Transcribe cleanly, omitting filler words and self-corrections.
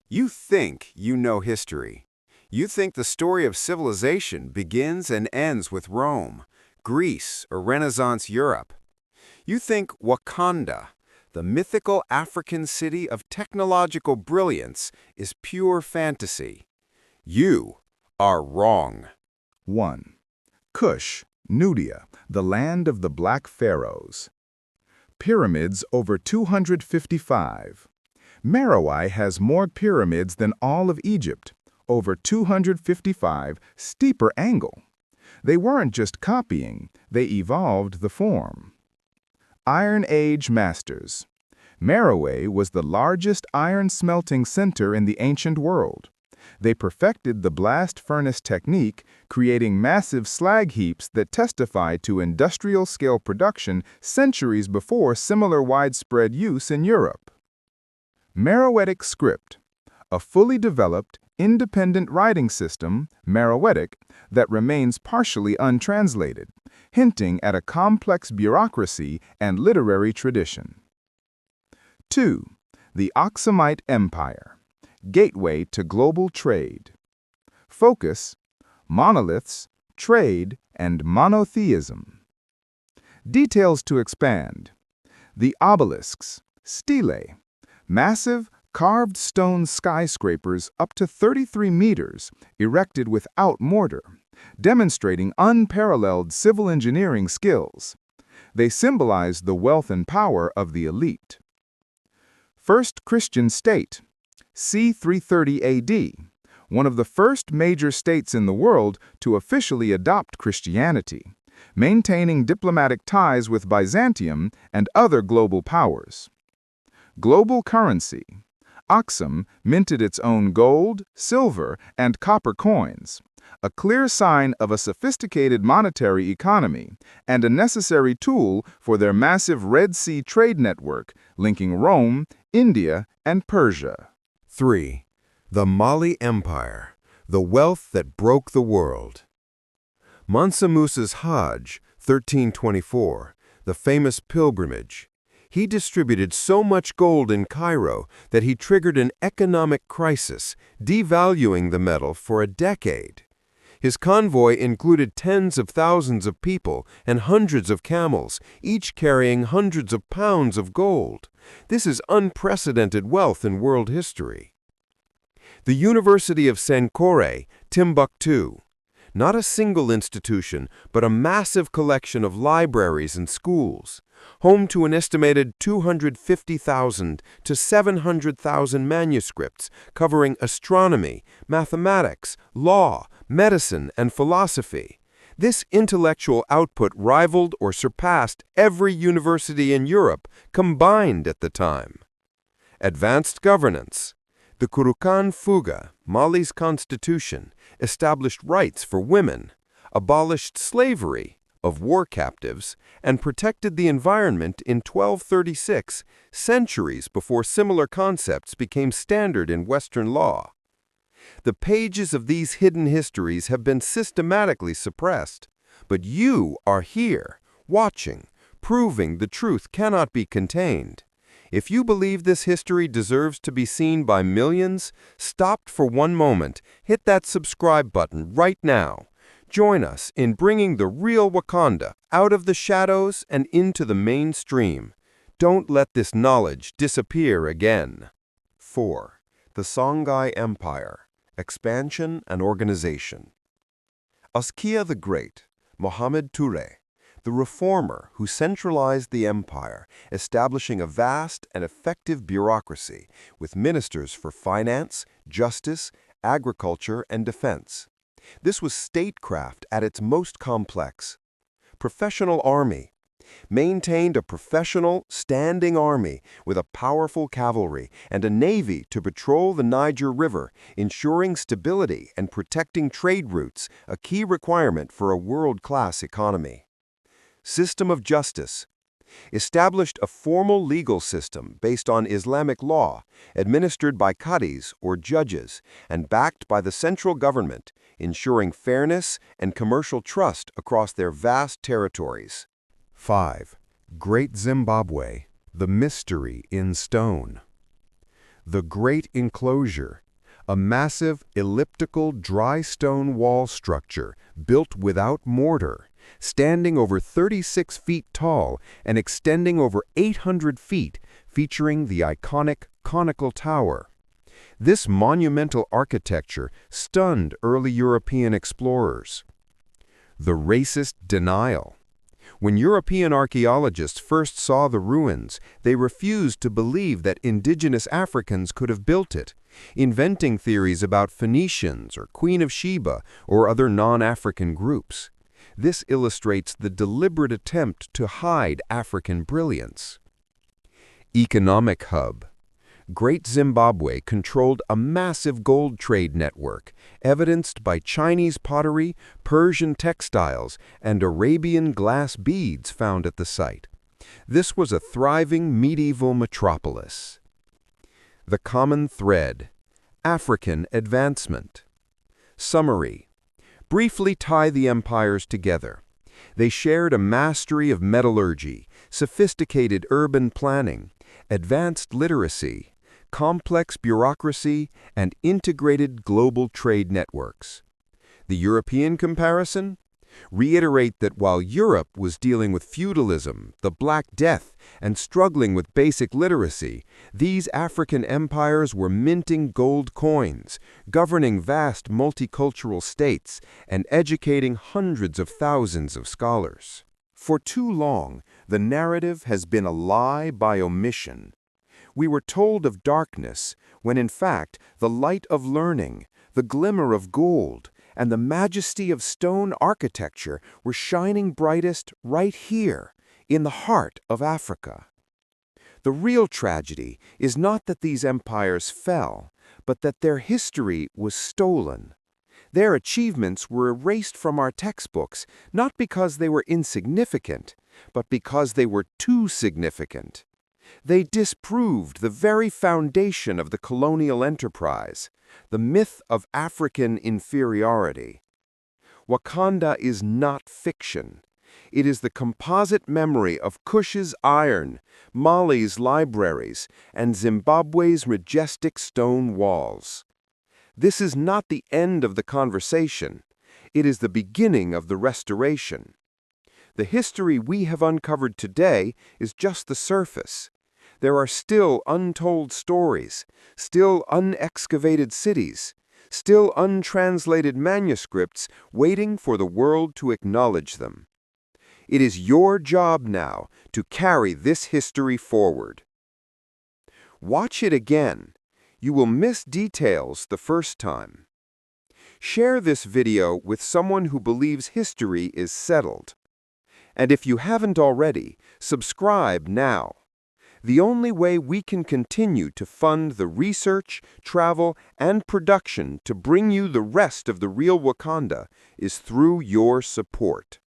You think you know history. You think the story of civilization begins and ends with Rome, Greece, or Renaissance Europe. You think Wakanda, the mythical African city of technological brilliance, is pure fantasy. You are wrong. 1. Kush, Nubia, the land of the Black Pharaohs. Pyramids over 255. Meroe has more pyramids than all of Egypt, over 255, steeper angle. They weren't just copying, they evolved the form. Iron Age Masters. Meroe was the largest iron-smelting center in the ancient world. They perfected the blast furnace technique, creating massive slag heaps that testify to industrial-scale production centuries before similar widespread use in Europe. Meroitic script, a fully developed, independent writing system, Meroitic, that remains partially untranslated, hinting at a complex bureaucracy and literary tradition. 2. The Aksumite Empire, gateway to global trade. Focus: monoliths, trade, and monotheism. Details to expand: the obelisks, stelae, massive, carved stone skyscrapers up to 33 meters, erected without mortar, demonstrating unparalleled civil engineering skills. They symbolize the wealth and power of the elite. First Christian state, c. 330 AD, one of the first major states in the world to officially adopt Christianity, maintaining diplomatic ties with Byzantium and other global powers. Global currency. Aksum minted its own gold, silver, and copper coins, a clear sign of a sophisticated monetary economy and a necessary tool for their massive Red Sea trade network linking Rome, India, and Persia. 3. The Mali Empire, the wealth that broke the world. Mansa Musa's Hajj, 1324, the famous pilgrimage. He distributed so much gold in Cairo that he triggered an economic crisis, devaluing the metal for a decade. His convoy included tens of thousands of people and hundreds of camels, each carrying hundreds of pounds of gold. This is unprecedented wealth in world history. The University of Sankore, Timbuktu. Not a single institution, but a massive collection of libraries and schools, home to an estimated 250,000 to 700,000 manuscripts covering astronomy, mathematics, law, medicine, and philosophy. This intellectual output rivaled or surpassed every university in Europe combined at the time. Advanced governance. The Kurukan Fuga, Mali's constitution, established rights for women, abolished slavery of war captives, and protected the environment in 1236, centuries before similar concepts became standard in Western law. The pages of these hidden histories have been systematically suppressed, but you are here, watching, proving the truth cannot be contained. If you believe this history deserves to be seen by millions, stop for one moment, hit that subscribe button right now. Join us in bringing the real Wakanda out of the shadows and into the mainstream. Don't let this knowledge disappear again. 4. The Songhai Empire, expansion and organization. Askia the Great, Mohammed Touré, the reformer who centralized the empire, establishing a vast and effective bureaucracy with ministers for finance, justice, agriculture, and defense. This was statecraft at its most complex. Professional army. Maintained a professional, standing army with a powerful cavalry and a navy to patrol the Niger River, ensuring stability and protecting trade routes, a key requirement for a world-class economy. System of justice. Established a formal legal system based on Islamic law, administered by qadis or judges, and backed by the central government, ensuring fairness and commercial trust across their vast territories. 5. Great Zimbabwe, the mystery in stone. The Great Enclosure, a massive elliptical dry stone wall structure built without mortar, standing over 36 feet tall and extending over 800 feet, featuring the iconic conical tower. This monumental architecture stunned early European explorers. The racist denial. When European archaeologists first saw the ruins, they refused to believe that indigenous Africans could have built it, inventing theories about Phoenicians or Queen of Sheba or other non-African groups. This illustrates the deliberate attempt to hide African brilliance. Economic hub. Great Zimbabwe controlled a massive gold trade network, evidenced by Chinese pottery, Persian textiles, and Arabian glass beads found at the site. This was a thriving medieval metropolis. The common thread: African advancement. Summary: briefly tie the empires together. They shared a mastery of metallurgy, sophisticated urban planning, advanced literacy, complex bureaucracy, and integrated global trade networks. The European comparison? Reiterate that while Europe was dealing with feudalism, the Black Death, and struggling with basic literacy, these African empires were minting gold coins, governing vast multicultural states, and educating hundreds of thousands of scholars. For too long, the narrative has been a lie by omission. We were told of darkness, when in fact the light of learning, the glimmer of gold, and the majesty of stone architecture were shining brightest right here, in the heart of Africa. The real tragedy is not that these empires fell, but that their history was stolen. Their achievements were erased from our textbooks, not because they were insignificant, but because they were too significant. They disproved the very foundation of the colonial enterprise, the myth of African inferiority. Wakanda is not fiction. It is the composite memory of Kush's iron, Mali's libraries, and Zimbabwe's majestic stone walls. This is not the end of the conversation. It is the beginning of the restoration. The history we have uncovered today is just the surface. There are still untold stories, still unexcavated cities, still untranslated manuscripts waiting for the world to acknowledge them. It is your job now to carry this history forward. Watch it again. You will miss details the first time. Share this video with someone who believes history is settled. And if you haven't already, subscribe now. The only way we can continue to fund the research, travel, and production to bring you the rest of the real Wakanda is through your support.